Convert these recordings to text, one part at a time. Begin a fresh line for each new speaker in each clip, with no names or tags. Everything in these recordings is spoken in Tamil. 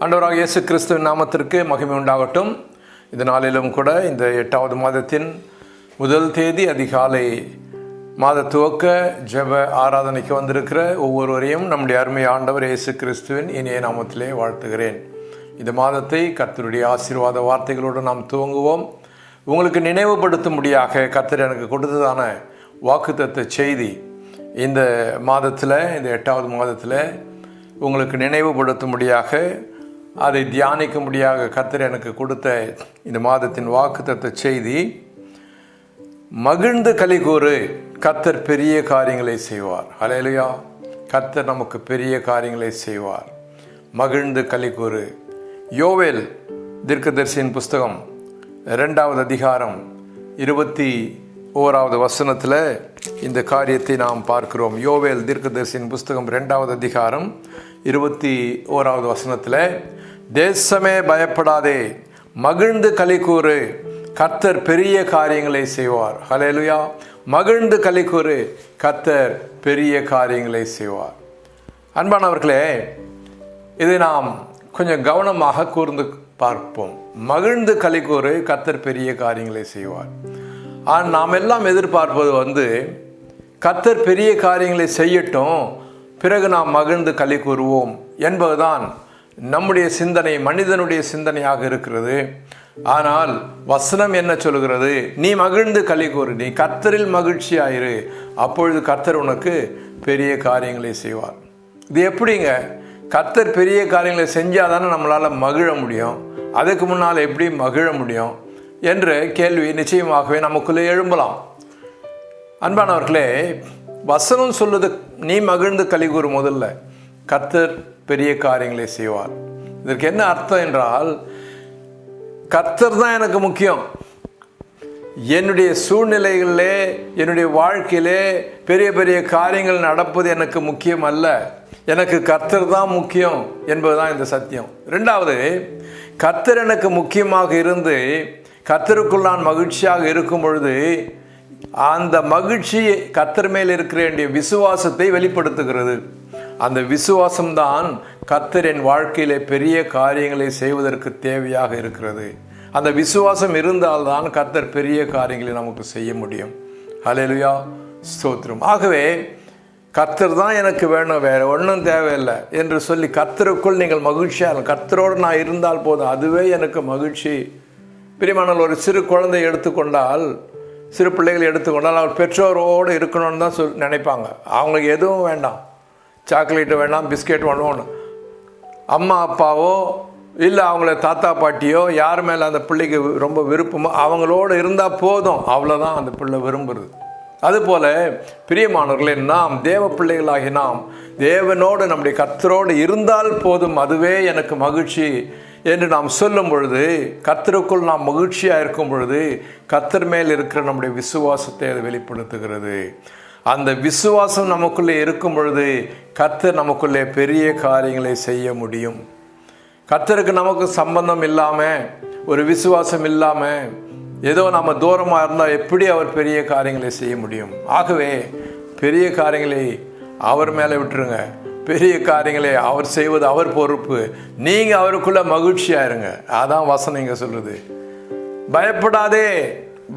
ஆண்டவராகிய இயேசு கிறிஸ்துவின் நாமத்திற்கு மகிமை உண்டாகட்டும். இந்த நாளிலும் கூட இந்த 8வது மாதத்தின் முதல் தேதி அதிகாலை மாத துவக்க ஜெப ஆராதனைக்கு வந்திருக்கிற ஒவ்வொருவரையும் நம்முடைய அருமை ஆண்டவர் இயேசு கிறிஸ்துவின் இனிய நாமத்திலே வாழ்த்துகிறேன். இந்த மாதத்தை கர்த்தருடைய ஆசீர்வாத வார்த்தைகளோடு நாம் துவங்குவோம். உங்களுக்கு நினைவுபடுத்தும்படியாக கர்த்தர் எனக்கு கொடுத்ததான வாக்குத்தத்த செய்தி இந்த மாதத்தில், இந்த 8வது மாதத்தில் உங்களுக்கு நினைவுபடுத்தும்படியாக, அதை தியானிக்கும்படியாக கர்த்தர் எனக்கு கொடுத்த இந்த மாதத்தின் வாக்குத்தத்த செய்தி, மகிழ்ந்து களிகூறு, கர்த்தர் பெரிய காரியங்களை செய்வார். ஹல்லேலூயா! கர்த்தர் நமக்கு பெரிய காரியங்களை செய்வார். மகிழ்ந்து களிகூறு. யோவேல் தீர்க்கதரிசியின் புஸ்தகம் 2வது அதிகாரம் 21வது வசனத்தில் இந்த காரியத்தை நாம் பார்க்கிறோம். யோவேல் தீர்க்கதரிசியின் புஸ்தகம் 2வது அதிகாரம் 21வது வசனத்தில், தேசமே பயப்படாதே, மகிழ்ந்து களிகூறு, கர்த்தர் பெரிய காரியங்களை செய்வார். ஹல்லேலூயா! மகிழ்ந்து களிகூறு, கர்த்தர் பெரிய காரியங்களை செய்வார். அன்பானவர்களே, இதை நாம் கொஞ்சம் கவனமாக கூர்ந்து பார்ப்போம். மகிழ்ந்து களிகூறு, கர்த்தர் பெரிய காரியங்களை செய்வார். ஆனால் நாம் எல்லாம் எதிர்பார்ப்பது கர்த்தர் பெரிய காரியங்களை செய்யட்டும், பிறகு நாம் மகிழ்ந்து களி கூறுவோம் என்பதுதான் நம்முடைய சிந்தனை, மனிதனுடைய சிந்தனையாக இருக்கிறது. ஆனால் வசனம் என்ன சொல்கிறது? நீ மகிழ்ந்து களி கூறு, நீ கர்த்தரில் மகிழ்ச்சியாயிரு, அப்பொழுது கர்த்தர் உனக்கு பெரிய காரியங்களை செய்வார். இது எப்படிங்க? கர்த்தர் பெரிய காரியங்களை செஞ்சால் தானே நம்மளால் மகிழ முடியும். அதுக்கு முன்னால் எப்படி மகிழ முடியும் என்ற கேள்வி நிச்சயமாகவே நமக்குள்ளே எழும்பலாம். அன்பானவர்களே, வசனம் சொல்லுது நீ மகிழ்ந்து களிகூறு, முதல்ல கர்த்தர் பெரிய காரியங்களை செய்வார். இதற்கு என்ன அர்த்தம் என்றால், கர்த்தர் தான் எனக்கு முக்கியம். என்னுடைய சூழ்நிலைகளிலே, என்னுடைய வாழ்க்கையிலே பெரிய பெரிய காரியங்கள் நடப்பது எனக்கு முக்கியம் அல்ல, எனக்கு கர்த்தர் தான் முக்கியம் என்பதுதான் இந்த சத்தியம். 2வது, கர்த்தர் எனக்கு முக்கியமாக இருந்து கர்த்தருக்குள் நான் மகிழ்ச்சியாக இருக்கும் பொழுது, அந்த மகிழ்ச்சி கர்த்தர் மேல் இருக்கிற வேண்டிய விசுவாசத்தை வெளிப்படுத்துகிறது. அந்த விசுவாசம்தான் கர்த்தர் என் வாழ்க்கையிலே பெரிய காரியங்களை செய்வதற்கு தேவையாக இருக்கிறது. அந்த விசுவாசம் இருந்தால்தான் கர்த்தர் பெரிய காரியங்களை நமக்கு செய்ய முடியும். ஹல்லேலூயா! ஸ்தோத்திரம். ஆகவே கர்த்தர் தான் எனக்கு வேணும், வேறு ஒன்றும் தேவையில்லை என்று சொல்லி கர்த்தருக்குள் நீங்கள் மகிழ்ச்சியாக, கர்த்தரோடு நான் இருந்தால் போதும், அதுவே எனக்கு மகிழ்ச்சி. பிரியமானவர்கள், ஒரு சிறு குழந்தை எடுத்துக்கொண்டால், சிறு பிள்ளைகளை எடுத்துக்கொண்டால், அவர் பெற்றோரோடு இருக்கணும்னு தான் நினைப்பாங்க. அவங்களுக்கு எதுவும் வேண்டாம், சாக்லேட்டு வேண்டாம், பிஸ்கெட் வேணும். அம்மா அப்பாவோ இல்லை அவங்கள தாத்தா பாட்டியோ யார் மேலே அந்த பிள்ளைக்கு ரொம்ப விருப்பமோ அவங்களோடு இருந்தால் போதும், அவ்வளோதான் அந்த பிள்ளை விரும்புகிறது. அதுபோல் பிரியமானவர்களே, நாம் தேவ பிள்ளைகளாகி நாம் தேவனோடு, நம்முடைய கர்த்தரோடு இருந்தால் போதும், அதுவே எனக்கு மகிழ்ச்சி என்று நாம் சொல்லும் பொழுது, கர்த்தருக்குள் நாம் மகிழ்ச்சியாக இருக்கும் பொழுது, கர்த்தர் மேல் இருக்கிற நம்முடைய விசுவாசத்தை அது வெளிப்படுத்துகிறது. அந்த விசுவாசம் நமக்குள்ளே இருக்கும் பொழுது கர்த்தர் நமக்குள்ளே பெரிய காரியங்களை செய்ய முடியும். கர்த்தருக்கு நமக்கு சம்பந்தம் இல்லாமல், ஒரு விசுவாசம் இல்லாமல், ஏதோ நம்ம தூரமாக இருந்தால் எப்படி அவர் பெரிய காரியங்களை செய்ய முடியும்? ஆகவே பெரிய காரியங்களை அவர் மேலே விட்டுருங்க. பெரிய காரியங்களை அவர் செய்வது அவர் பொறுப்பு. நீங்கள் அவருக்குள்ள மகிழ்ச்சியாக இருங்க. அதான் வசனம் இங்கே சொல்லுது. பயப்படாதே,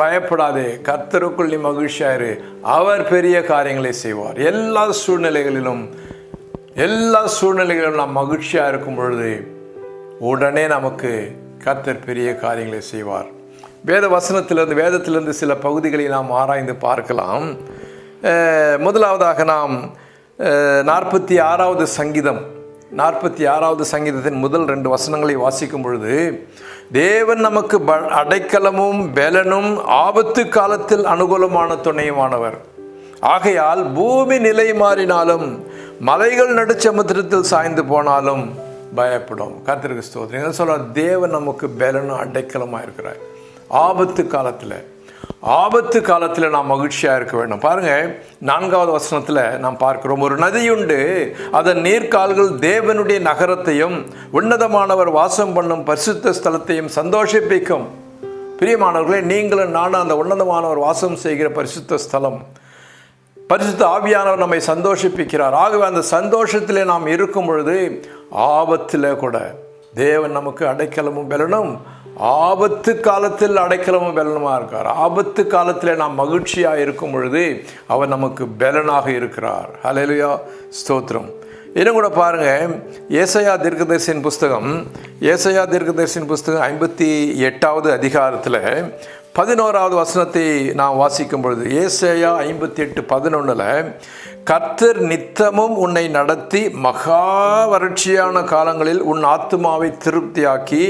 பயப்படாதே, கர்த்தருக்குள் நீ மகிழ்ச்சியாயிரு, அவர் பெரிய காரியங்களை செய்வார். எல்லா சூழ்நிலைகளிலும் நாம் மகிழ்ச்சியாக இருக்கும் பொழுது உடனே நமக்கு கர்த்தர் பெரிய காரியங்களை செய்வார். வேதத்திலிருந்து சில பகுதிகளை நாம் ஆராய்ந்து பார்க்கலாம். முதலாவதாக நாம் 46வது சங்கீதம், 46வது சங்கீதத்தின் முதல் 2 வசனங்களை வாசிக்கும் பொழுது, தேவன் நமக்கு அடைக்கலமும் பெலனும் ஆபத்து காலத்தில் அனுகூலமான துணையுமானவர். ஆகையால் பூமி நிலை மாறினாலும் மலைகள் நடுச்சமுத்திரத்தில் சாய்ந்து போனாலும் பயப்படும். கர்த்தருக்கு ஸ்தோத்திரம். சொல்ல, தேவன் நமக்கு பெலனும் அடைக்கலமாக இருக்கிறார். ஆபத்து காலத்தில் நாம் மகிழ்ச்சியாக இருக்க வேண்டும். பாருங்கள், 4வது வசனத்தில் நாம் பார்க்கிறோம், ஒரு நதியுண்டு, அதன் நீர்க்கால்கள் தேவனுடைய நகரத்தையும் உன்னதமானவர் வாசம் பண்ணும் பரிசுத்த ஸ்தலத்தையும் சந்தோஷிப்பிக்கும். பிரியமானவர்களே, நீங்களும் நானும் அந்த உன்னதமானவர் வாசம் செய்கிற பரிசுத்த ஸ்தலம், பரிசுத்த ஆவியானவர் நம்மை சந்தோஷிப்பிக்கிறார். ஆகவே அந்த சந்தோஷத்திலே நாம் இருக்கும் பொழுது ஆபத்தில் கூட, தேவன் நமக்கு அடைக்கலமும் பெலனும், ஆபத்து காலத்தில் அடைக்கலமும் பெலனுமா இருக்கார். ஆபத்து காலத்தில் நாம் மகிழ்ச்சியாக இருக்கும் பொழுது அவர் நமக்கு பெலனாக இருக்கிறார். ஹல்லேலூயா, ஸ்தோத்திரம். இன்னும் கூட பாருங்க, ஏசாயா தீர்க்கதரிசியின் புஸ்தகம் 58வது அதிகாரத்தில் 11வது வசனத்தை நாம் வாசிக்கும் பொழுது, ஏசாயா 58:11, கர்த்தர் நித்தமும் உன்னை நடத்தி மகா வறட்சியான காலங்களில் உன் ஆத்துமாவை திருப்தியாக்கி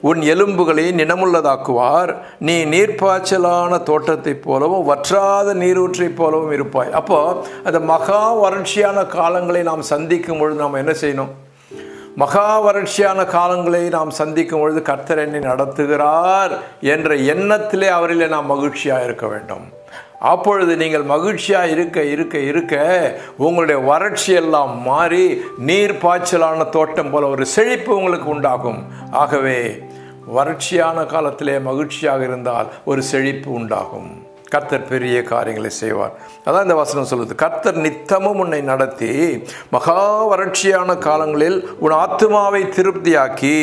உன் எலும்புகளை நினமுள்ளதாக்குவார். நீ நீர்ப்பாய்ச்சலான தோட்டத்தைப் போலவும் வற்றாத நீரூற்றைப் போலவும் இருப்பாய். அப்போ அந்த மகா வறட்சியான காலங்களை நாம் சந்திக்கும் பொழுது நாம் என்ன செய்யணும்? மகா வறட்சியான காலங்களை நாம் சந்திக்கும் பொழுது கர்த்தர் என்னை நடத்துகிறார் என்ற எண்ணத்திலே அவரிலே நாம் மகிழ்ச்சியாக இருக்க வேண்டும். அப்பொழுது நீங்கள் மகிழ்ச்சியாக இருக்க இருக்க இருக்க உங்களுடைய வறட்சியெல்லாம் மாறி நீர் பாய்ச்சலான தோட்டம் போல ஒரு செழிப்பு உங்களுக்கு உண்டாகும். ஆகவே வறட்சியான காலத்திலே மகிழ்ச்சியாக இருந்தால் ஒரு செழிப்பு உண்டாகும். கர்த்தர் பெரிய காரியங்களை செய்வார். அதான் இந்த வசனம் சொல்லுது, கர்த்தர் நித்தமும் உன்னை நடத்தி மகா வறட்சியான காலங்களில் உன் ஆத்துமாவை திருப்தியாக்கி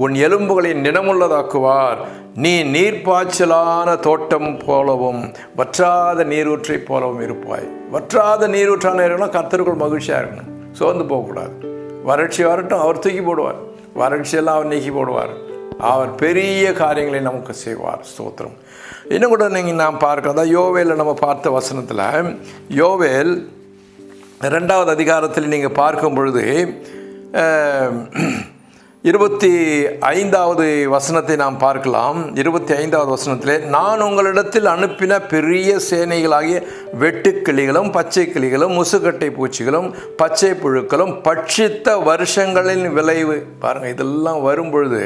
உன் எலும்புகளை நினமுள்ளதாக்குவார். நீ நீர்ப்பாய்ச்சலான தோட்டம் போலவும் வற்றாத நீரூற்றை போலவும் இருப்பாய். வற்றாத நீரூற்றான இருக்கணும், கர்த்தருக்குள் மகிழ்ச்சியாக இருக்கணும், சோர்ந்து போகக்கூடாது. வறட்சி வரட்டும், அவர் தூக்கி போடுவார். வறட்சியெல்லாம் அவர் நீக்கி போடுவார். அவர் பெரிய காரியங்களை நமக்கு செய்வார். ஸ்தோத்திரம். இன்னும் கூட நீங்கள் நாம் பார்க்கலாம், தான் யோவேலில் நம்ம பார்த்த வசனத்தில், யோவேல் 2வது அதிகாரத்தில் நீங்கள் பார்க்கும் பொழுது 25வது வசனத்தை நாம் பார்க்கலாம். 25வது வசனத்திலே, நான் உங்களிடத்தில் அனுப்பின பெரிய சேனைகளாகிய வெட்டுக்கிளிகளும் பச்சை கிளிகளும் முசுக்கட்டை பூச்சிகளும் பச்சை புழுக்களும் பட்சித்த வருஷங்களின் விளைவு. பாருங்கள், இதெல்லாம் வரும் பொழுது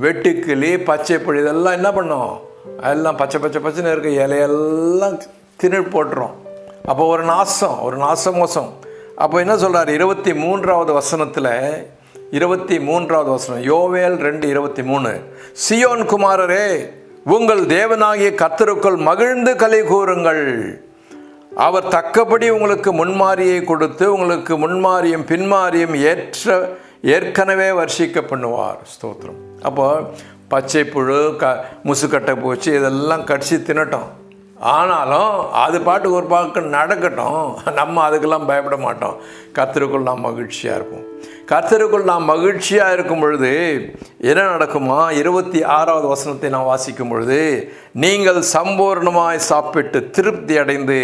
வெட்டுக்கிளி பச்சை புழு இதெல்லாம் என்ன பண்ணோம்? எல்லாம் பச்சை பச்சை பச்சைன்னு இருக்க இலையெல்லாம் திணறு போட்டுரும். அப்போ ஒரு நாசம் மோசம். அப்போ என்ன சொல்கிறார்? 23வது வசனத்தில், 23வது வசனம், யோவேல் 2:23, சியோன் குமாரரே, உங்கள் தேவனாகிய கர்த்தருக்குள் மகிழ்ந்து களி கூறுங்கள். அவர் தக்கபடி உங்களுக்கு முன்மாரியை கொடுத்து உங்களுக்கு முன்மாரியும் பின்மாரியும் ஏற்கனவே வர்ஷிக்க பண்ணுவார். ஸ்தோத்திரம். அப்போ பச்சை புழு முசுக்கட்டை பூச்சி இதெல்லாம் கடிச்சு தின்னட்டும். ஆனாலும் அது பாட்டுக்கு ஒரு பக்கம் நடக்கட்டும், நம்ம அதுக்கெல்லாம் பயப்பட மாட்டோம். கர்த்தருக்குள் நாம் மகிழ்ச்சியாக இருப்போம். கர்த்தருக்குள் நாம் மகிழ்ச்சியாக இருக்கும் பொழுது என்ன நடக்குமா? 26வது வசனத்தை நாம் வாசிக்கும் பொழுது, நீங்கள் சம்பூர்ணமாய் சாப்பிட்டு திருப்தி அடைந்து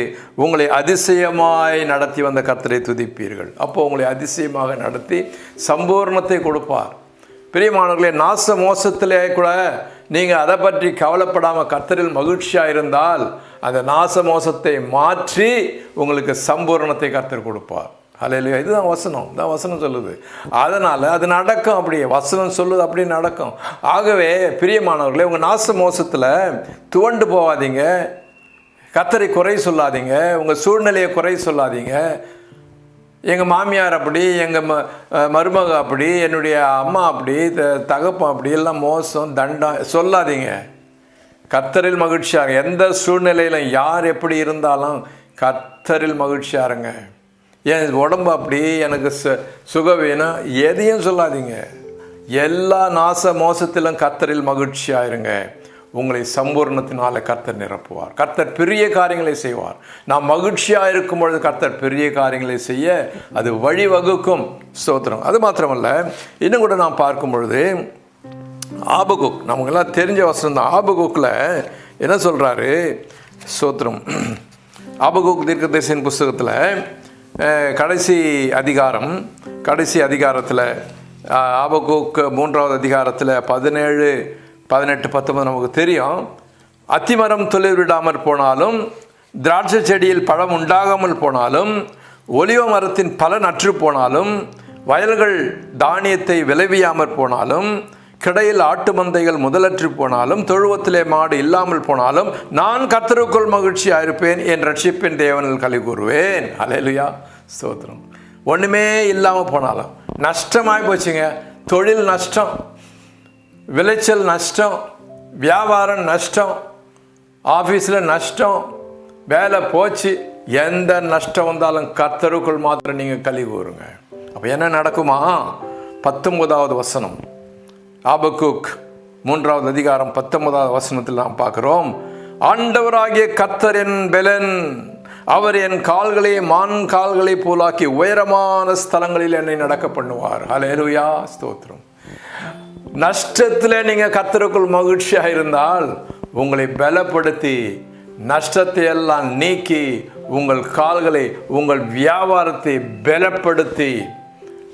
உங்களை அதிசயமாய் நடத்தி வந்த கர்த்தரை துதிப்பீர்கள். அப்போ உங்களை அதிசயமாக நடத்தி சம்பூர்ணத்தை கொடுப்பார். பிரியமானவர்களே, நாச மோசத்திலே கூட நீங்கள் அதை பற்றி கவலைப்படாமல் கர்த்தரில் மகிழ்ச்சியாக இருந்தால் அந்த நாச மோசத்தை மாற்றி உங்களுக்கு சம்பூர்ணத்தை கர்த்தர் கொடுப்பார். ஹல்லேலூயா. இதுதான் வசனம், தான் வசனம் சொல்லுது. அதனால் அது நடக்கும். அப்படியே வசனம் சொல்லுது, அப்படி நடக்கும். ஆகவே பிரியமானவர்களே, உங்கள் நாச மோசத்தில் துவண்டு போகாதீங்க, கர்த்தரை குறை சொல்லாதீங்க, உங்கள் சூழ்நிலையை குறை சொல்லாதீங்க. எங்கள் மாமியார் அப்படி, எங்கள் மருமக அப்படி, என்னுடைய அம்மா அப்படி, தகப்பம் அப்படி, எல்லாம் மோசம் தண்டம் சொல்லாதீங்க. கர்த்தரில் மகிழ்ச்சியாக, எந்த சூழ்நிலையிலும் யார் எப்படி இருந்தாலும் கர்த்தரில் மகிழ்ச்சியாக இருங்க. என் உடம்பு அப்படி, எனக்கு சுகவீனம், எதையும் சொல்லாதீங்க. எல்லா நாச மோசத்திலும் கர்த்தரில் மகிழ்ச்சியாக இருங்க. உங்களை சம்பூர்ணத்தினால கர்த்தர் நிரப்புவார். கர்த்தர் பெரிய காரியங்களை செய்வார். நாம் மகிழ்ச்சியாக இருக்கும் பொழுது கர்த்தர் பெரிய காரியங்களை செய்ய அது வழிவகுக்கும். ஸ்தோத்திரம். அது மாத்திரமல்ல, இன்னும் கூட நாம் பார்க்கும் பொழுது ஆபகுக், நமக்கெல்லாம் தெரிஞ்ச வசனம் தான். ஆபகுக்கில் என்ன சொல்கிறாரு? ஸ்தோத்திரம். ஆபகுக் தீர்க்கதரிசியின் புஸ்தகத்தில் கடைசி அதிகாரத்தில் ஆபகுக் 3வது அதிகாரத்தில் 17, 18, 19 நமக்கு தெரியும். அத்திமரம் துளிர் விடாமற் போனாலும், திராட்சை செடியில் பழம் உண்டாகாமல் போனாலும், ஒலிவ மரத்தின் பலன் அற்று போனாலும், வயல்கள் தானியத்தை விளைவியாமற் போனாலும், கிடையில் ஆட்டு மந்தைகள் முதலற்று போனாலும், தொழுவத்திலே மாடு இல்லாமல் போனாலும், நான் கர்த்தருக்குள் மகிழ்ச்சியாக இருப்பேன், என் ரட்சிப்பின் தேவனில் களி கூறுவேன். ஹல்லேலூயா. ஸ்தோத்திரம். ஒன்றுமே இல்லாமல் போனாலும், நஷ்டமாகி போச்சுங்க, தொழில் நஷ்டம், விளைச்சல் நஷ்டம், வியாபாரம் நஷ்டம், ஆஃபீஸில் நஷ்டம், வேலை போச்சு, எந்த நஷ்டம் வந்தாலும் கர்த்தருக்குள் மாத்திரம் நீங்கள் களி கூறுங்க. அப்போ என்ன நடக்குமா? 19வது வசனம். ஆபக்கூக் 3வது அதிகாரம் 19வது வசனத்தில் நாம் பார்க்கிறோம், ஆண்டவராகிய கர்த்தர் என் பெலன், அவர் என் கால்களை மான் கால்களை போலாக்கி உயரமான ஸ்தலங்களில் என்னை நடக்க பண்ணுவார். ஹல்லேலூயா, ஸ்தோத்திரம். நஷ்டத்தில் நீங்கள் கர்த்தருக்குள் மகிழ்ச்சியாக இருந்தால் உங்களை பலப்படுத்தி நஷ்டத்தை எல்லாம் நீக்கி உங்கள் கால்களை, உங்கள் வியாபாரத்தை பலப்படுத்தி,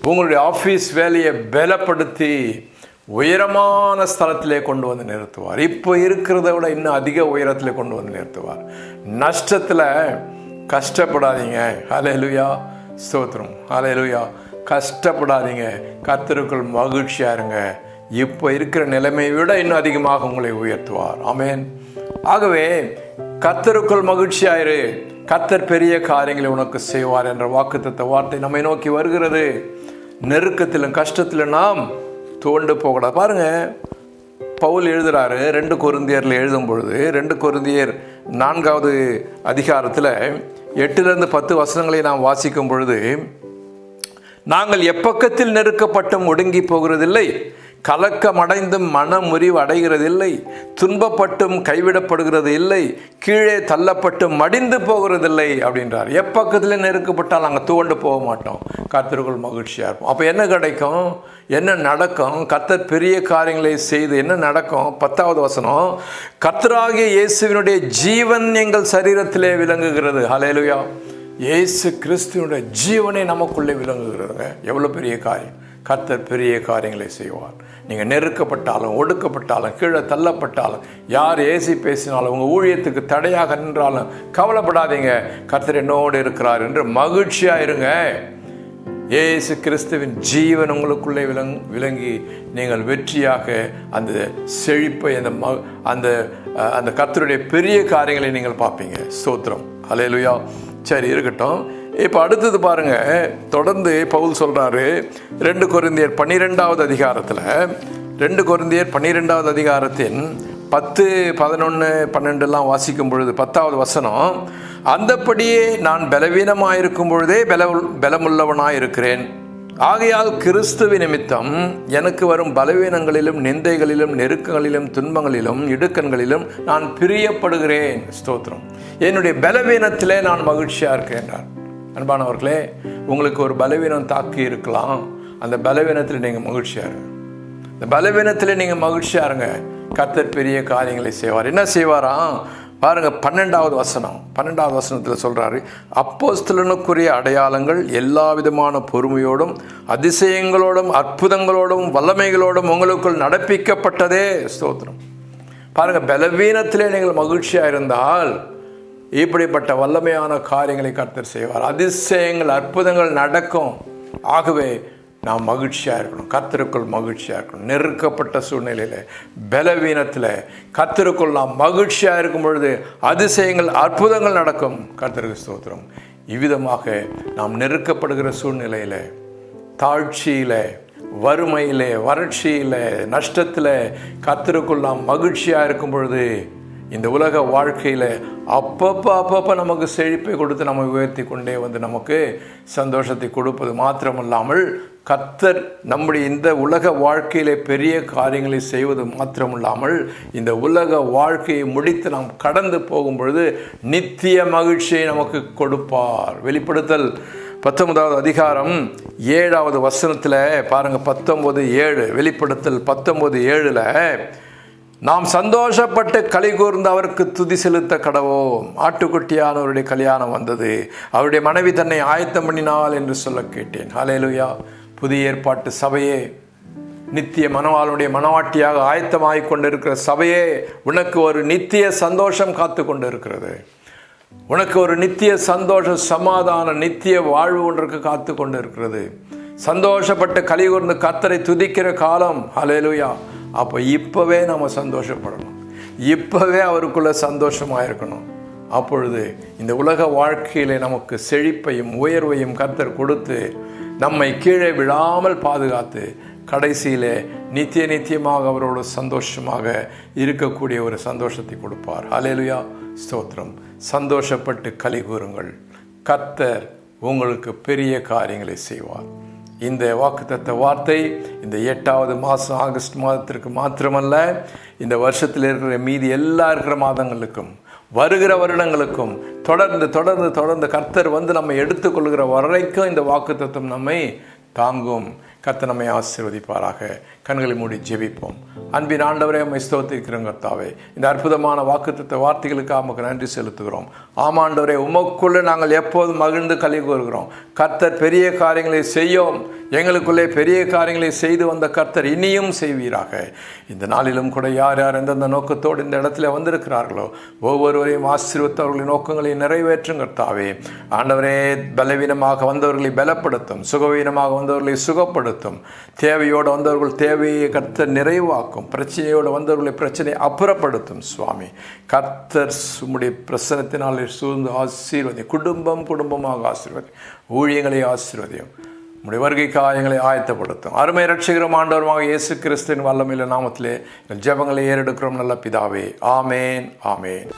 உங்களுடைய ஆஃபீஸ் வேலையை பலப்படுத்தி உயரமான ஸ்தலத்திலே கொண்டு வந்து நிறுத்துவார். இப்போ இருக்கிறத விட இன்னும் அதிக உயரத்தில் கொண்டு வந்து நிறுத்துவார். நஷ்டத்தில் கஷ்டப்படாதீங்க. ஹல்லேலூயா, ஸ்தோத்திரம். ஹல்லேலூயா, கஷ்டப்படாதீங்க. கர்த்தருக்குள் மகிழ்ச்சியாக இருங்க. இப்போ இருக்கிற நிலைமையை விட இன்னும் அதிகமாக உங்களை உயர்த்துவார். ஆமென். ஆகவே கர்த்தருக்குள் மகிழ்ச்சியாயிரு, கர்த்தர் பெரிய காரியங்களை உனக்கு செய்வார் என்ற வாக்குத்தத்த வார்த்தை நம்மை நோக்கி வருகிறது. நெருக்கத்திலும் கஷ்டத்திலும் நாம் தோண்டு போகக்கூடாது. பாருங்க, பவுல் எழுதுறாரு 2 கொரிந்தியரில் எழுதும் பொழுது, 2 கொரிந்தியர் 4வது அதிகாரத்தில் 8லிருந்து 10 வசனங்களை நாம் வாசிக்கும் பொழுது, நாங்கள் எப்பக்கத்தில் நெருக்கப்பட்டும் ஒடுங்கி போகிறதில்லை, கலக்கமடைந்தும் மனமுறிவு அடைகிறதில்லை, துன்பப்பட்டும் கைவிடப்படுகிறது இல்லை, கீழே தள்ளப்பட்டும் மடிந்து போகிறதில்லை அப்படின்றார். எப்பக்கத்தில் நெருக்கப்பட்டால் நாங்கள் துவண்டு போக மாட்டோம், கர்த்தருக்குள் மகிழ்ச்சியாக இருப்போம். அப்போ என்ன கிடைக்கும், என்ன நடக்கும்? கர்த்தர் பெரிய காரியங்களை செய்து என்ன நடக்கும்? 10வது வசனம், கர்த்தராகிய இயேசுவினுடைய ஜீவன் எங்கள் சரீரத்திலே விளங்குகிறது. ஹல்லேலூயா, இயேசு கிறிஸ்துவனுடைய ஜீவனை நமக்குள்ளே விளங்குகிறதுங்க. எவ்வளோ பெரிய காரியம்! கர்த்தர் பெரிய காரியங்களை செய்வார். நீங்கள் நெருக்கப்பட்டாலும், ஒடுக்கப்பட்டாலும், கீழே தள்ளப்பட்டாலும், யார் ஏசி பேசினாலும், உங்கள் ஊழியத்துக்கு தடையாக நின்றாலும் கவலைப்படாதீங்க, கர்த்தர் என்னோடு இருக்கிறார் என்று மகிழ்ச்சியாக இருங்க. இயேசு கிறிஸ்துவின் ஜீவன் உங்களுக்குள்ளே விளங்கி நீங்கள் வெற்றியாக அந்த செழிப்பை, அந்த கர்த்தருடைய பெரிய காரியங்களை நீங்கள் பார்ப்பீங்க. ஸ்தோத்திரம். ஹல்லேலூயா. சரி, இருக்கட்டும். இப்போ அடுத்தது பாருங்க, தொடர்ந்து பவுல் சொல்றாரு 2 கொரிந்தியர் 12வது அதிகாரத்தில், 2 கொரிந்தியர் 12வது அதிகாரத்தின் 10, 11, 12 வாசிக்கும் பொழுது 10வது வசனம், அந்தப்படியே நான் பலவீனமாயிருக்கும் பொழுதே பலமுள்ளவனாயிருக்கிறேன், ஆகையால் கிறிஸ்துவின் நிமித்தம் எனக்கு வரும் பலவீனங்களிலும் நிந்தைகளிலும் நெருக்கங்களிலும் துன்பங்களிலும் இடுக்கண்களிலும் நான் பிரியப்படுகிறேன். ஸ்தோத்திரம். என்னுடைய பலவீனத்திலே நான் மகிழ்ச்சியாக இருக்கேன். அன்பானவர்களே, உங்களுக்கு ஒரு பலவீனம் தாக்கி இருக்கலாம். அந்த பலவீனத்தில் நீங்கள் மகிழ்ச்சியாக இருங்க. இந்த பலவீனத்தில் நீங்கள் மகிழ்ச்சியாக இருங்க. கர்த்தர் பெரிய காரியங்களை செய்வார். என்ன செய்வாராம் பாருங்க, 12வது வசனம். 12வது வசனத்தில் சொல்றாரு, அப்போஸ்தலனுக்குரிய அடையாளங்கள் எல்லா விதமான பொறுமையோடும் அதிசயங்களோடும் அற்புதங்களோடும் வல்லமைகளோடும் உங்களுக்குள் நடப்பிக்கப்பட்டதே. ஸ்தோத்திரம். பாருங்க, பலவீனத்திலே நீங்கள் மகிழ்ச்சியாக இருந்தால் இப்படிப்பட்ட வல்லமையான காரியங்களை கர்த்தர் செய்வார். அதிசயங்கள் அற்புதங்கள் நடக்கும். ஆகவே நாம் மகிழ்ச்சியாக இருக்கணும், கர்த்தருக்குள் மகிழ்ச்சியாக இருக்கணும். நெருக்கப்பட்ட சூழ்நிலையில், பலவீனத்தில் கர்த்தருக்குள் நாம் மகிழ்ச்சியாக இருக்கும் பொழுது அதிசயங்கள் அற்புதங்கள் நடக்கும். கர்த்தருக்கு ஸ்தோத்திரம். இவ்விதமாக நாம் நெருக்கப்படுகிற சூழ்நிலையில், தாழ்ச்சியில், வறுமையில், வறட்சியில், நஷ்டத்தில் கர்த்தருக்குள் நாம் மகிழ்ச்சியாக இருக்கும் பொழுது இந்த உலக வாழ்க்கையில் அப்பப்போ நமக்கு செழிப்பை கொடுத்து நம்ம உயர்த்தி கொண்டே வந்து நமக்கு சந்தோஷத்தை கொடுப்பது மாத்திரமல்லாமல், கர்த்தர் நம்முடைய இந்த உலக வாழ்க்கையிலே பெரிய காரியங்களை செய்வது மாத்திரமில்லாமல், இந்த உலக வாழ்க்கையை முடித்து நாம் கடந்து போகும் பொழுது நித்திய மகிழ்ச்சியை நமக்கு கொடுப்பார். வெளிப்படுத்தல் 19வது அதிகாரம் 7வது வசனத்தில் பாருங்கள், 19:7. வெளிப்படுத்தல் 19:7 நாம் சந்தோஷப்பட்டு களி கூர்ந்து அவருக்கு துதி செலுத்த கடவோம். ஆட்டுக்குட்டியானவருடைய கல்யாணம் வந்தது, அவருடைய மனைவி தன்னை ஆயத்தம் பண்ணினாள் என்று சொல்ல கேட்டேன். ஹல்லேலூயா. புதிய ஏற்பாட்டு சபையே, நித்திய மணவாளனுடைய மணவாட்டியாக ஆயத்தமாகிக் கொண்டிருக்கிற சபையே, உனக்கு ஒரு நித்திய சந்தோஷம் காத்து கொண்டு இருக்கிறது. உனக்கு ஒரு நித்திய சந்தோஷ சமாதான நித்திய வாழ்வு ஒன்றுக்கு காத்து கொண்டு இருக்கிறது. சந்தோஷப்பட்டு களி கூர்ந்து கர்த்தரை துதிக்கிற காலம். ஹல்லேலூயா. அப்போ இப்போவே நம்ம சந்தோஷப்படணும், இப்போவே அவருக்குள்ள சந்தோஷமாக இருக்கணும். அப்பொழுது இந்த உலக வாழ்க்கையில் நமக்கு செழிப்பையும் உயர்வையும் கர்த்தர் கொடுத்து நம்மை கீழே விழாமல் பாதுகாத்து கடைசியில் நித்தியமாக அவரோட சந்தோஷமாக இருக்கக்கூடிய ஒரு சந்தோஷத்தை கொடுப்பார். ஹல்லேலூயா. ஸ்தோத்திரம். சந்தோஷப்பட்டு களி கூறுங்கள், கர்த்தர் உங்களுக்கு பெரிய காரியங்களை செய்வார். இந்த வாக்குத்தத்த வார்த்தை இந்த 8வது மாதம் ஆகஸ்ட் மாதத்திற்கு மாத்திரமல்ல, இந்த வருஷத்தில் இருக்கிற மீதி எல்லா இருக்கிற மாதங்களுக்கும் வருகிற வருடங்களுக்கும் தொடர்ந்து தொடர்ந்து தொடர்ந்து கர்த்தர் நம்மை எடுத்துக்கொள்கிற வரைக்கும் இந்த வாக்குத்தத்தம் நம்மை தாங்கும். கர்த்தர் நம்மை ஆசீர்வதிப்பாராக. கண்களை மூடி ஜெபிப்போம். அன்பின் ஆண்டவரே, உம்மை ஸ்தோத்திரிக்கிறோம் கர்த்தாவே. இந்த அற்புதமான வாக்குத்தத்த வார்த்தைகளுக்கு உமக்கு நன்றி செலுத்துகிறோம். ஆமாண்டவரே, உமக்குள்ளே நாங்கள் எப்போதும் மகிழ்ந்து களி கூறுகிறோம். கர்த்தர் பெரிய காரியங்களை செய்யும். எங்களுக்குள்ளே பெரிய காரியங்களை செய்து வந்த கர்த்தர் இனியும் செய்வீராக. இந்த நாளிலும் கூட யார் யார் எந்தெந்த நோக்கத்தோடு இந்த இடத்துல வந்திருக்கிறார்களோ ஒவ்வொருவரையும் ஆசீர்வதித்தவர்களின் நோக்கங்களை நிறைவேற்றும் கர்த்தாவே. ஆண்டவரே, பலவீனமாக வந்தவர்களை பலப்படுத்தும், சுகவீனமாக வந்தவர்களை சுகப்படுத்தும், தேவையோடு வந்தவர்கள் தேவையை கர்த்தர் நிறைவாக்கும், பிரச்சனையோடு வந்தவர்களை பிரச்சனையை அப்புறப்படுத்தும். சுவாமி, கர்த்தர் உம்முடைய பிரசன்னத்தினால் சூழ்ந்து ஆசீர்வதி, குடும்பமாக ஆசீர்வதி, ஊழியங்களை ஆசீர்வதியும், உம்முடைய வருகை காயங்களை ஆயத்தப்படுத்தும். அருமை இரட்சகரும் ஆண்டவருமாக இயேசு கிறிஸ்துவின் வல்லமையுள்ள நாமத்திலே ஜெபங்களை ஏறெடுக்கிறோம் நல்ல பிதாவே. ஆமேன், ஆமேன்.